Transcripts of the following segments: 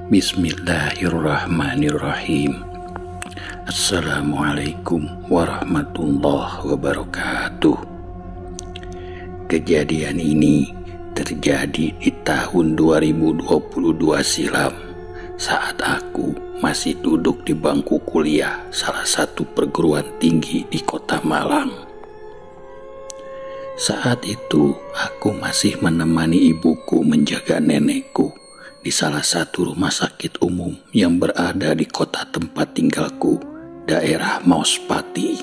Bismillahirrahmanirrahim. Assalamualaikum warahmatullahi wabarakatuh. Kejadian ini terjadi di tahun 2022 silam, saat aku masih duduk di bangku kuliah salah satu perguruan tinggi di kota Malang. Saat itu aku masih menemani ibuku menjaga nenekku di salah satu rumah sakit umum yang berada di kota tempat tinggalku, daerah Mauspati.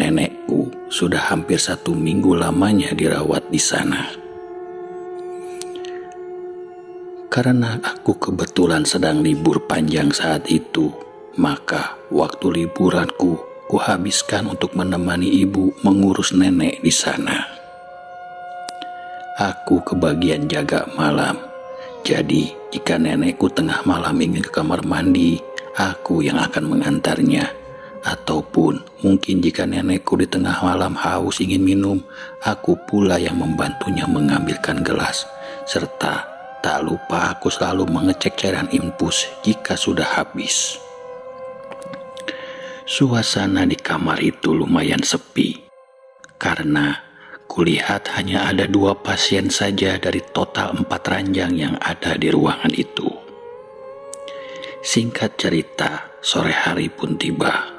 Nenekku sudah hampir 1 minggu lamanya dirawat di sana. Karena aku kebetulan sedang libur panjang saat itu, maka waktu liburanku kuhabiskan untuk menemani ibu mengurus nenek di sana. Aku kebagian jaga malam. Jadi, jika nenekku tengah malam ingin ke kamar mandi, aku yang akan mengantarnya. Ataupun mungkin jika nenekku di tengah malam haus ingin minum, aku pula yang membantunya mengambilkan gelas. Serta tak lupa aku selalu mengecek cairan infus jika sudah habis. Suasana di kamar itu lumayan sepi, karena kulihat hanya ada 2 pasien saja dari total 4 ranjang yang ada di ruangan itu. Singkat cerita, sore hari pun tiba.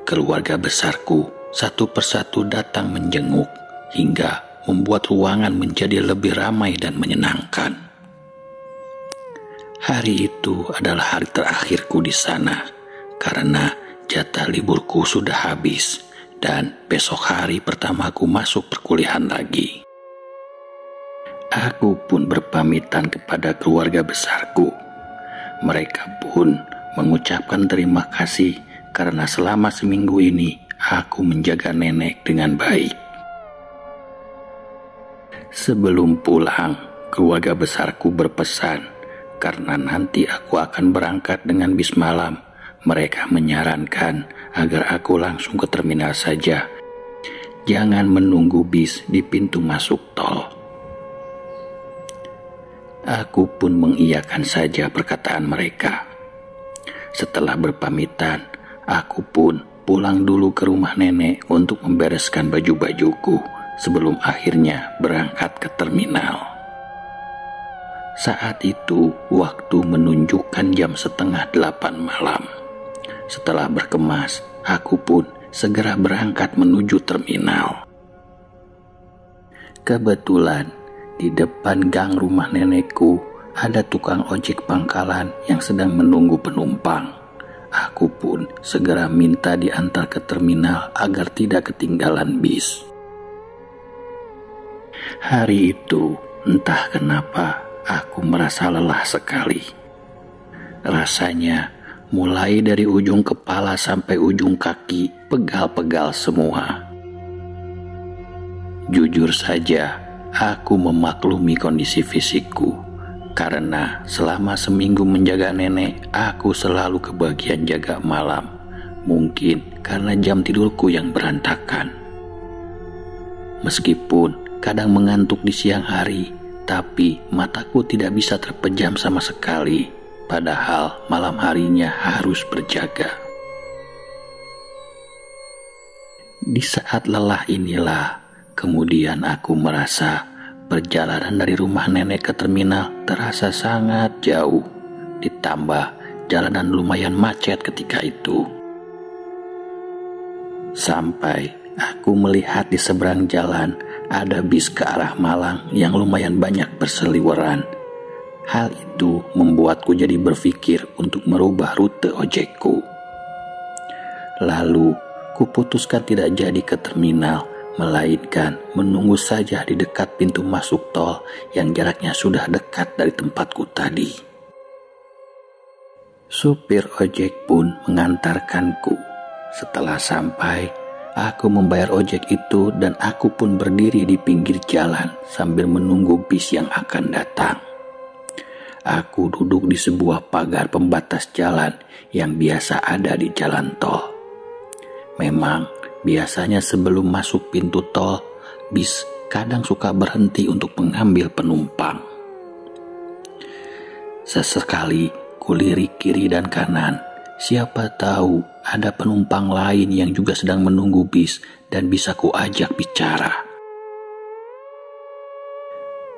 Keluarga besarku satu persatu datang menjenguk hingga membuat ruangan menjadi lebih ramai dan menyenangkan. Hari itu adalah hari terakhirku di sana karena jatah liburku sudah habis. Dan besok hari pertamaku masuk perkuliahan lagi. Aku pun berpamitan kepada keluarga besarku. Mereka pun mengucapkan terima kasih karena selama seminggu ini aku menjaga nenek dengan baik. Sebelum pulang, keluarga besarku berpesan karena nanti aku akan berangkat dengan bis malam. Mereka menyarankan agar aku langsung ke terminal saja. Jangan menunggu bis di pintu masuk tol. Aku pun mengiyakan saja perkataan mereka. Setelah berpamitan, aku pun pulang dulu ke rumah nenek untuk membereskan baju-bajuku sebelum akhirnya berangkat ke terminal. Saat itu waktu menunjukkan jam 7:30 malam. Setelah berkemas, aku pun segera berangkat menuju terminal. Kebetulan di depan gang rumah nenekku ada tukang ojek pangkalan yang sedang menunggu penumpang. Aku pun segera minta diantar ke terminal agar tidak ketinggalan bis. Hari itu, entah kenapa, aku merasa lelah sekali. Rasanya mulai dari ujung kepala sampai ujung kaki pegal-pegal semua. Jujur saja, aku memaklumi kondisi fisikku. Karena selama seminggu menjaga nenek, aku selalu kebagian jaga malam. Mungkin karena jam tidurku yang berantakan. Meskipun kadang mengantuk di siang hari, tapi mataku tidak bisa terpejam sama sekali. Padahal malam harinya harus berjaga. Di saat lelah inilah, kemudian aku merasa perjalanan dari rumah nenek ke terminal terasa sangat jauh. Ditambah jalanan lumayan macet ketika itu. Sampai aku melihat di seberang jalan ada bis ke arah Malang yang lumayan banyak berseliweran. Hal itu membuatku jadi berpikir untuk merubah rute ojekku. Lalu, kuputuskan tidak jadi ke terminal, melainkan menunggu saja di dekat pintu masuk tol yang jaraknya sudah dekat dari tempatku tadi. Supir ojek pun mengantarkanku. Setelah sampai, aku membayar ojek itu dan aku pun berdiri di pinggir jalan sambil menunggu bis yang akan datang. Aku duduk di sebuah pagar pembatas jalan yang biasa ada di jalan tol. Memang biasanya sebelum masuk pintu tol, bis kadang suka berhenti untuk mengambil penumpang. Sesekali kulirik kiri dan kanan. Siapa tahu ada penumpang lain yang juga sedang menunggu bis dan bisa kuajak bicara.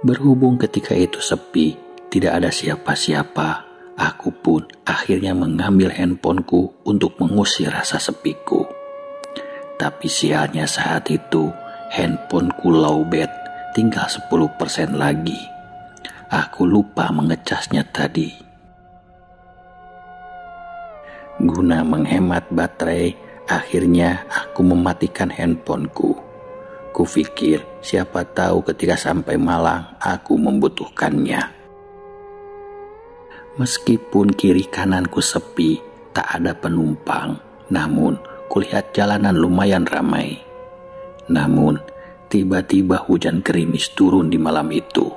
Berhubung ketika itu sepi, tidak ada siapa-siapa, aku pun akhirnya mengambil handphoneku untuk mengusir rasa sepiku. Tapi sialnya saat itu, handphoneku lowbat, tinggal 10% lagi. Aku lupa mengecasnya tadi. Guna menghemat baterai, akhirnya aku mematikan handphoneku. Kupikir siapa tahu ketika sampai Malang aku membutuhkannya. Meskipun kiri kananku sepi, tak ada penumpang, namun kulihat jalanan lumayan ramai. Namun tiba-tiba hujan gerimis turun di malam itu.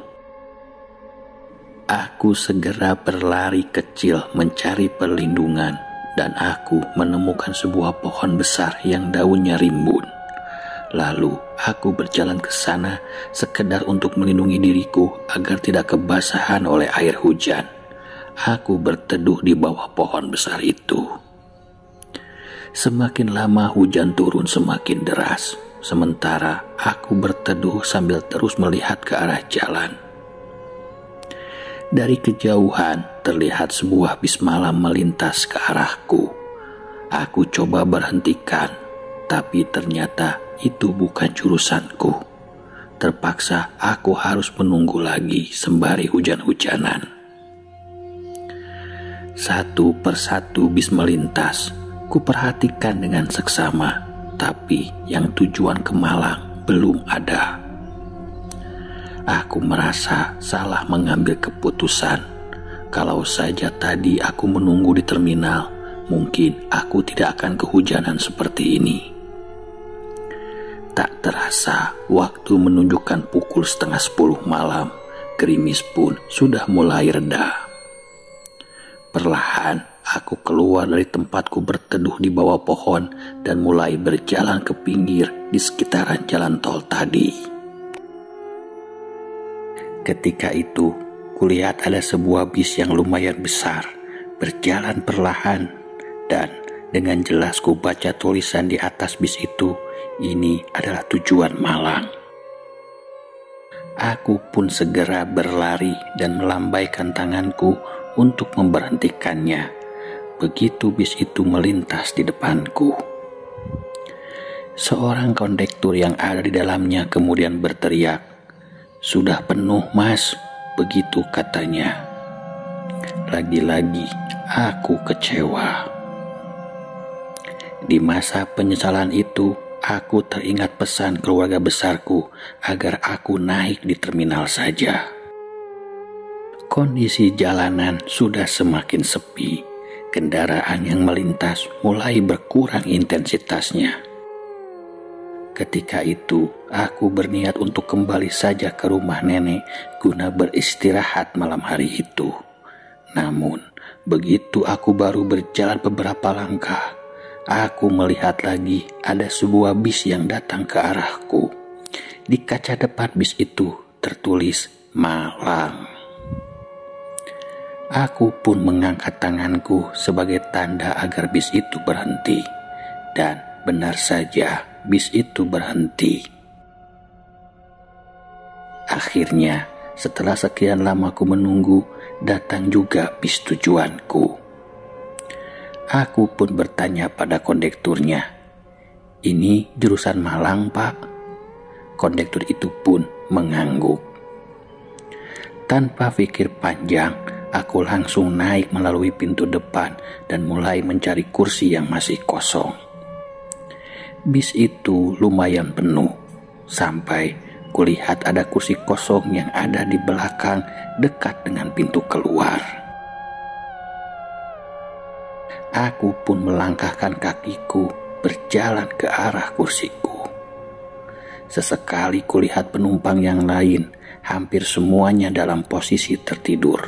Aku segera berlari kecil mencari perlindungan dan aku menemukan sebuah pohon besar yang daunnya rimbun. Lalu aku berjalan ke sana sekedar untuk melindungi diriku agar tidak kebasahan oleh air hujan. Aku berteduh di bawah pohon besar itu. Semakin lama hujan turun semakin deras, sementara aku berteduh sambil terus melihat ke arah jalan. Dari kejauhan terlihat sebuah bis malam melintas ke arahku. Aku coba berhentikan, tapi ternyata itu bukan jurusanku. Terpaksa aku harus menunggu lagi sembari hujan-hujanan. Satu persatu bis melintas. Kuperhatikan dengan seksama, tapi yang tujuan ke Malang belum ada. Aku merasa salah mengambil keputusan. Kalau saja tadi aku menunggu di terminal, mungkin aku tidak akan kehujanan seperti ini. Tak terasa, waktu menunjukkan pukul 9:30 malam, gerimis pun sudah mulai reda. Perlahan, aku keluar dari tempatku berteduh di bawah pohon dan mulai berjalan ke pinggir di sekitaran jalan tol tadi. Ketika itu, kulihat ada sebuah bis yang lumayan besar, berjalan perlahan, dan dengan jelas ku baca tulisan di atas bis itu, ini adalah tujuan Malang. Aku pun segera berlari dan melambaikan tanganku untuk memberhentikannya. Begitu bis itu melintas di depanku. Seorang kondektur yang ada di dalamnya kemudian berteriak, "Sudah penuh, Mas," begitu katanya. Lagi-lagi aku kecewa. Di masa penyesalan itu, aku teringat pesan keluarga besarku agar aku naik di terminal saja. Kondisi jalanan sudah semakin sepi. Kendaraan yang melintas mulai berkurang intensitasnya. Ketika itu, aku berniat untuk kembali saja ke rumah nenek guna beristirahat malam hari itu. Namun, begitu aku baru berjalan beberapa langkah, aku melihat lagi ada sebuah bis yang datang ke arahku. Di kaca depan bis itu tertulis Malang. Aku pun mengangkat tanganku sebagai tanda agar bis itu berhenti. Dan benar saja, bis itu berhenti. Akhirnya, setelah sekian lama aku menunggu, datang juga bis tujuanku. Aku pun bertanya pada kondekturnya, "Ini jurusan Malang, Pak?" Kondektur itu pun mengangguk. Tanpa pikir panjang, aku langsung naik melalui pintu depan dan mulai mencari kursi yang masih kosong. Bis itu lumayan penuh, sampai kulihat ada kursi kosong yang ada di belakang dekat dengan pintu keluar. Aku pun melangkahkan kakiku berjalan ke arah kursiku. Sesekali kulihat penumpang yang lain, hampir semuanya dalam posisi tertidur.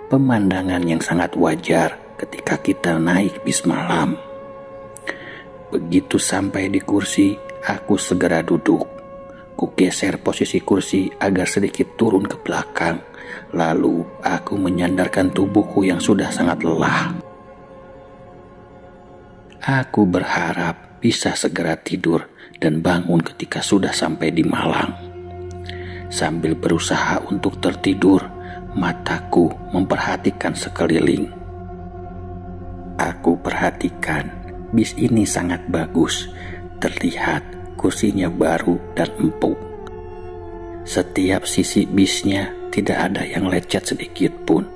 Pemandangan yang sangat wajar ketika kita naik bis malam. Begitu sampai di kursi, aku segera duduk. Ku geser posisi kursi agar sedikit turun ke belakang. Lalu aku menyandarkan tubuhku yang sudah sangat lelah. Aku berharap bisa segera tidur dan bangun ketika sudah sampai di Malang. Sambil berusaha untuk tertidur, mataku memperhatikan sekeliling. Aku perhatikan bis ini sangat bagus. Terlihat kursinya baru dan empuk. Setiap sisi bisnya tidak ada yang lecet sedikit pun.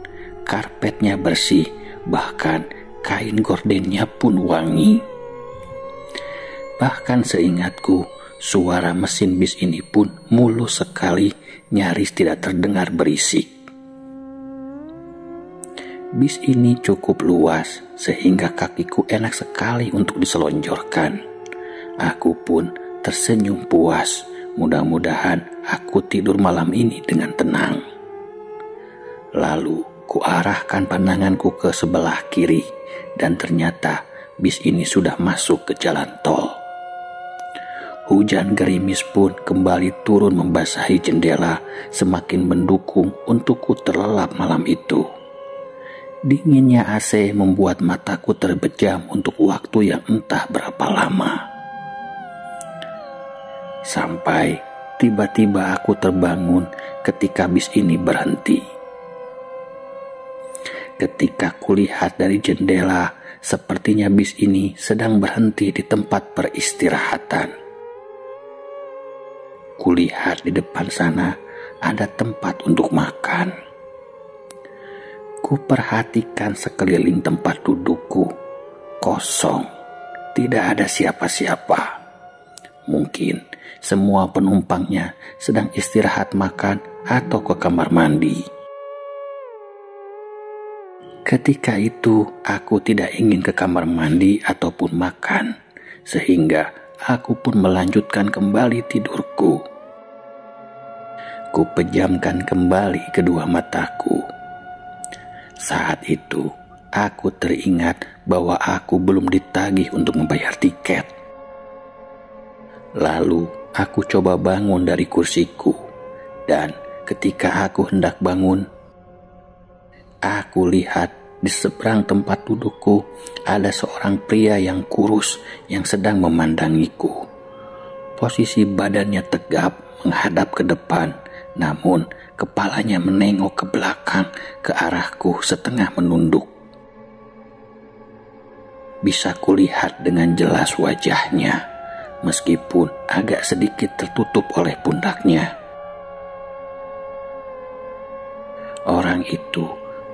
Karpetnya bersih, bahkan kain gordennya pun wangi. Bahkan seingatku, suara mesin bis ini pun mulus sekali, nyaris tidak terdengar berisik. Bis ini cukup luas sehingga kakiku enak sekali untuk diselonjorkan. Aku pun tersenyum puas. Mudah-mudahan aku tidur malam ini dengan tenang. Lalu kuarahkan pandanganku ke sebelah kiri dan ternyata bis ini sudah masuk ke jalan tol. Hujan gerimis pun kembali turun membasahi jendela, semakin mendukung untukku terlelap malam itu. Dinginnya AC membuat mataku terbejam untuk waktu yang entah berapa lama. Sampai tiba-tiba aku terbangun ketika bis ini berhenti. Ketika kulihat dari jendela, sepertinya bis ini sedang berhenti di tempat peristirahatan. Kulihat di depan sana ada tempat untuk makan. Kuperhatikan sekeliling tempat dudukku, kosong, tidak ada siapa-siapa. Mungkin semua penumpangnya sedang istirahat makan atau ke kamar mandi. Ketika itu aku tidak ingin ke kamar mandi ataupun makan, sehingga aku pun melanjutkan kembali tidurku. Ku pejamkan kembali kedua mataku. Saat itu, aku teringat bahwa aku belum ditagih untuk membayar tiket. Lalu, aku coba bangun dari kursiku. Dan ketika aku hendak bangun, aku lihat di seberang tempat dudukku ada seorang pria yang kurus yang sedang memandangiku. Posisi badannya tegap menghadap ke depan, namun kepalanya menengok ke belakang ke arahku setengah menunduk. Bisa kulihat dengan jelas wajahnya, meskipun agak sedikit tertutup oleh pundaknya. Orang itu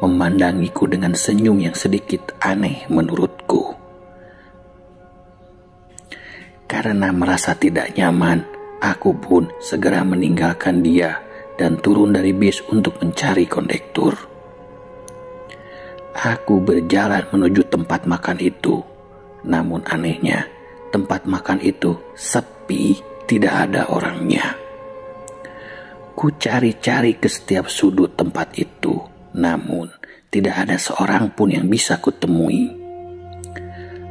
memandangiku dengan senyum yang sedikit aneh menurutku. Karena merasa tidak nyaman, aku pun segera meninggalkan dia dan turun dari bis untuk mencari kondektur. Aku berjalan menuju tempat makan itu. Namun anehnya, tempat makan itu sepi, tidak ada orangnya. Ku cari-cari ke setiap sudut tempat itu, namun tidak ada seorang pun yang bisa kutemui.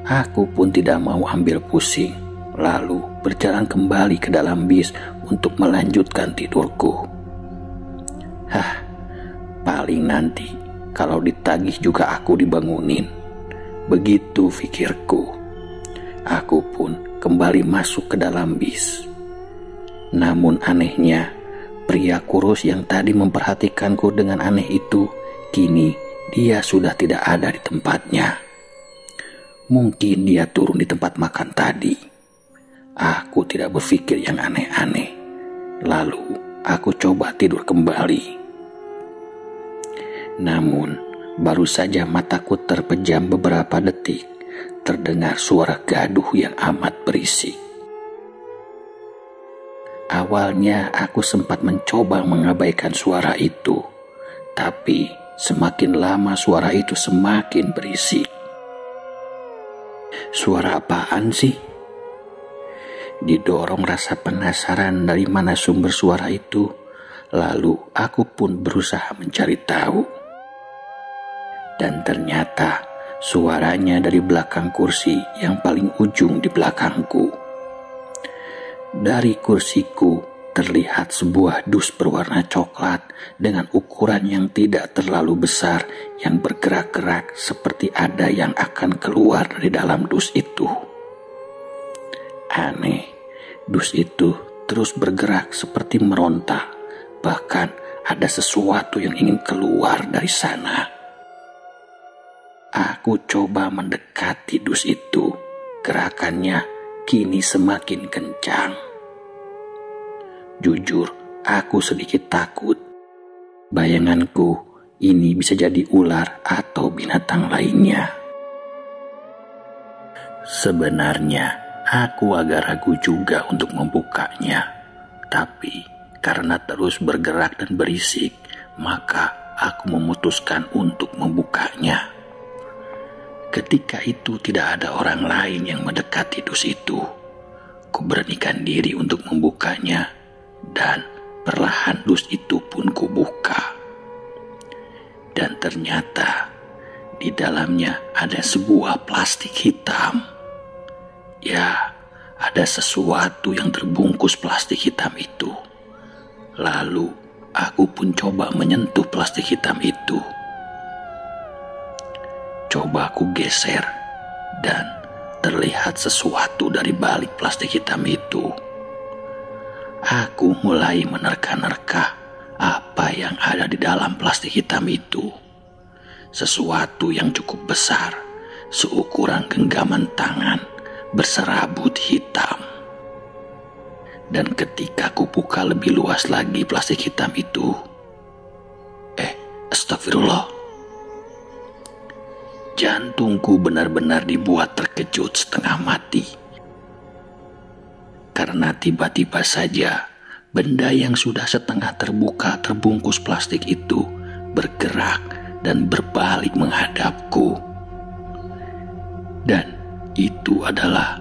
Aku pun tidak mau ambil pusing, lalu berjalan kembali ke dalam bis untuk melanjutkan tidurku. Paling nanti kalau ditagih juga aku dibangunin. Begitu pikirku. Aku pun kembali masuk ke dalam bis. Namun anehnya, pria kurus yang tadi memperhatikanku dengan aneh itu, kini dia sudah tidak ada di tempatnya. Mungkin dia turun di tempat makan tadi. Aku tidak berpikir yang aneh-aneh. Lalu aku coba tidur kembali. Namun, baru saja mataku terpejam beberapa detik, terdengar suara gaduh yang amat berisik. Awalnya aku sempat mencoba mengabaikan suara itu, tapi semakin lama suara itu semakin berisik. Suara apaan sih? Didorong rasa penasaran dari mana sumber suara itu, lalu aku pun berusaha mencari tahu. Dan ternyata suaranya dari belakang kursi yang paling ujung di belakangku. Dari kursiku terlihat sebuah dus berwarna coklat dengan ukuran yang tidak terlalu besar yang bergerak-gerak seperti ada yang akan keluar dari dalam dus itu. Aneh, dus itu terus bergerak seperti meronta, bahkan ada sesuatu yang ingin keluar dari sana. Aku coba mendekati dus itu, gerakannya kini semakin kencang. Jujur, aku sedikit takut. Bayanganku, ini bisa jadi ular atau binatang lainnya. Sebenarnya, aku agak ragu juga untuk membukanya. Tapi, karena terus bergerak dan berisik, maka aku memutuskan untuk membukanya. Ketika itu tidak ada orang lain yang mendekati dus itu. Kuberanikan diri untuk membukanya. Dan perlahan dus itu pun kubuka. Dan ternyata di dalamnya ada sebuah plastik hitam. Ya, ada sesuatu yang terbungkus plastik hitam itu. Lalu aku pun coba menyentuh plastik hitam itu. Coba aku geser dan terlihat sesuatu dari balik plastik hitam itu. Aku mulai menerka-nerka apa yang ada di dalam plastik hitam itu. Sesuatu yang cukup besar, seukuran genggaman tangan, berserabut hitam. Dan ketika aku buka lebih luas lagi plastik hitam itu, astagfirullah. Jantungku benar-benar dibuat terkejut setengah mati. Karena tiba-tiba saja benda yang sudah setengah terbuka terbungkus plastik itu bergerak dan berbalik menghadapku. Dan itu adalah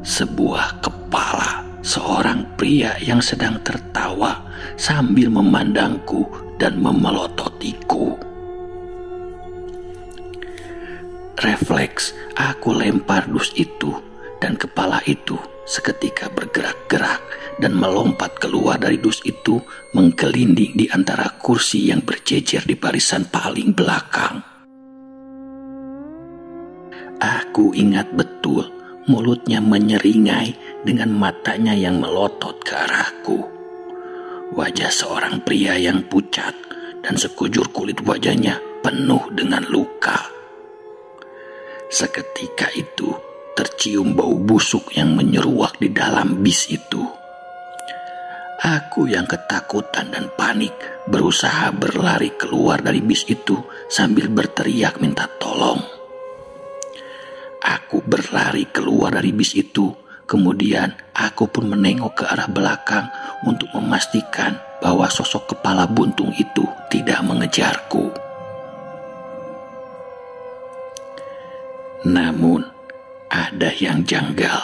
sebuah kepala seorang pria yang sedang tertawa sambil memandangku dan memelototiku. Refleks, aku lempar dus itu dan kepala itu seketika bergerak-gerak dan melompat keluar dari dus itu, menggelinding di antara kursi yang berjejer di barisan paling belakang. Aku ingat betul mulutnya menyeringai dengan matanya yang melotot ke arahku. Wajah seorang pria yang pucat dan sekujur kulit wajahnya penuh dengan luka. Seketika itu tercium bau busuk yang menyeruak di dalam bis itu. Aku yang ketakutan dan panik berusaha berlari keluar dari bis itu sambil berteriak minta tolong. Aku berlari keluar dari bis itu, kemudian aku pun menengok ke arah belakang untuk memastikan bahwa sosok kepala buntung itu tidak mengejarku. Namun, ada yang janggal.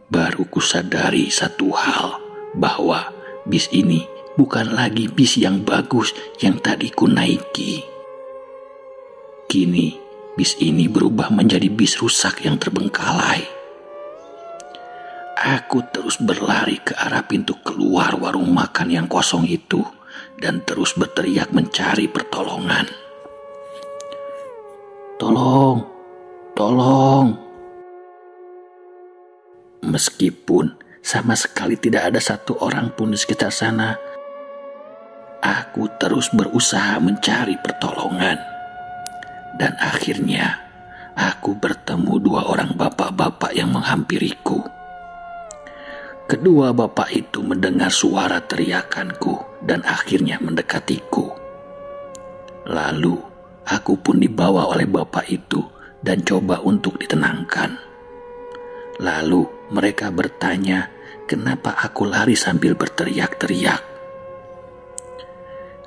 Baru kusadari satu hal, bahwa bis ini bukan lagi bis yang bagus yang tadi ku naiki. Kini, bis ini berubah menjadi bis rusak yang terbengkalai. Aku terus berlari ke arah pintu keluar warung makan yang kosong itu dan terus berteriak mencari pertolongan. Tolong, tolong. Meskipun sama sekali tidak ada satu orang pun di sekitar sana, aku terus berusaha mencari pertolongan. Dan akhirnya, aku bertemu dua orang bapak-bapak yang menghampiriku. Kedua bapak itu mendengar suara teriakanku dan akhirnya mendekatiku. Lalu, aku pun dibawa oleh bapak itu dan coba untuk ditenangkan. Lalu mereka bertanya kenapa aku lari sambil berteriak-teriak.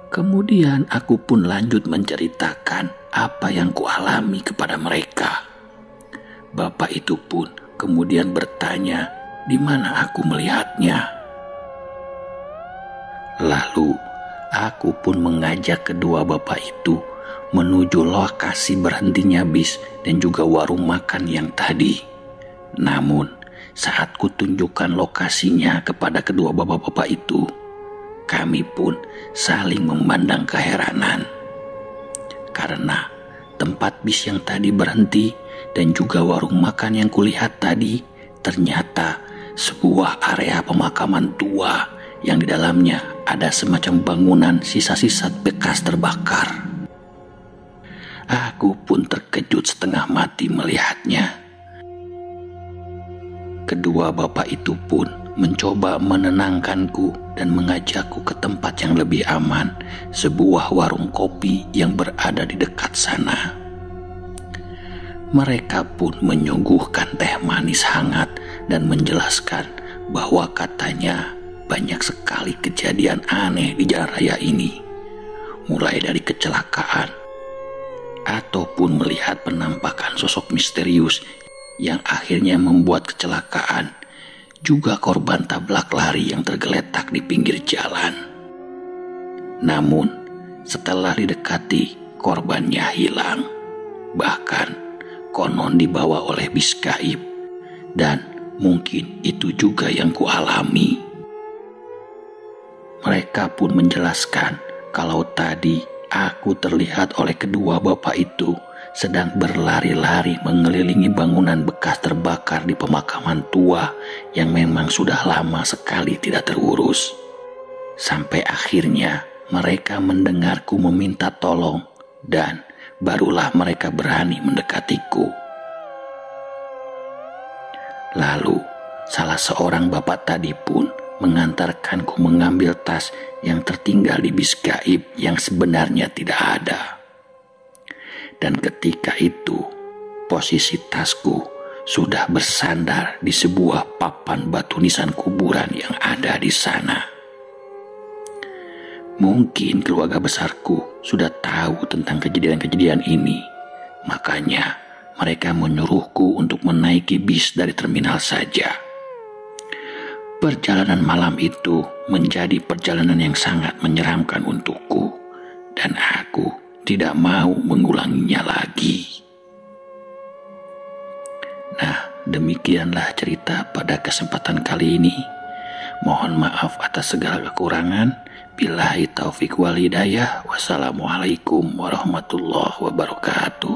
Kemudian aku pun lanjut menceritakan apa yang kualami kepada mereka. Bapak itu pun kemudian bertanya di mana aku melihatnya. Lalu aku pun mengajak kedua bapak itu menuju lokasi berhentinya bis dan juga warung makan yang tadi. Namun, saat kutunjukkan lokasinya kepada kedua bapak-bapak itu, kami pun saling memandang keheranan. Karena tempat bis yang tadi berhenti dan juga warung makan yang kulihat tadi ternyata sebuah area pemakaman tua yang di dalamnya ada semacam bangunan sisa-sisa bekas terbakar. Aku pun terkejut setengah mati melihatnya. Kedua bapak itu pun mencoba menenangkanku dan mengajakku ke tempat yang lebih aman, sebuah warung kopi yang berada di dekat sana. Mereka pun menyuguhkan teh manis hangat dan menjelaskan bahwa katanya banyak sekali kejadian aneh di jalan raya ini, mulai dari kecelakaan ataupun melihat penampakan sosok misterius yang akhirnya membuat kecelakaan, juga korban tabrak lari yang tergeletak di pinggir jalan. Namun, setelah didekati, korbannya hilang. Bahkan, konon dibawa oleh bis gaib. Dan mungkin itu juga yang kualami. Mereka pun menjelaskan kalau tadi aku terlihat oleh kedua bapak itu sedang berlari-lari mengelilingi bangunan bekas terbakar di pemakaman tua yang memang sudah lama sekali tidak terurus. Sampai akhirnya mereka mendengarku meminta tolong dan barulah mereka berani mendekatiku. Lalu salah seorang bapak tadi pun mengantarkanku mengambil tas yang tertinggal di bis gaib yang sebenarnya tidak ada. Dan ketika itu, posisi tasku sudah bersandar di sebuah papan batu nisan kuburan yang ada di sana. Mungkin keluarga besarku sudah tahu tentang kejadian-kejadian ini, makanya mereka menyuruhku untuk menaiki bis dari terminal saja. Perjalanan malam itu menjadi perjalanan yang sangat menyeramkan untukku, dan aku tidak mau mengulanginya lagi. Nah, demikianlah cerita pada kesempatan kali ini. Mohon maaf atas segala kekurangan. Billahi taufik wal hidayah. Wassalamualaikum warahmatullahi wabarakatuh.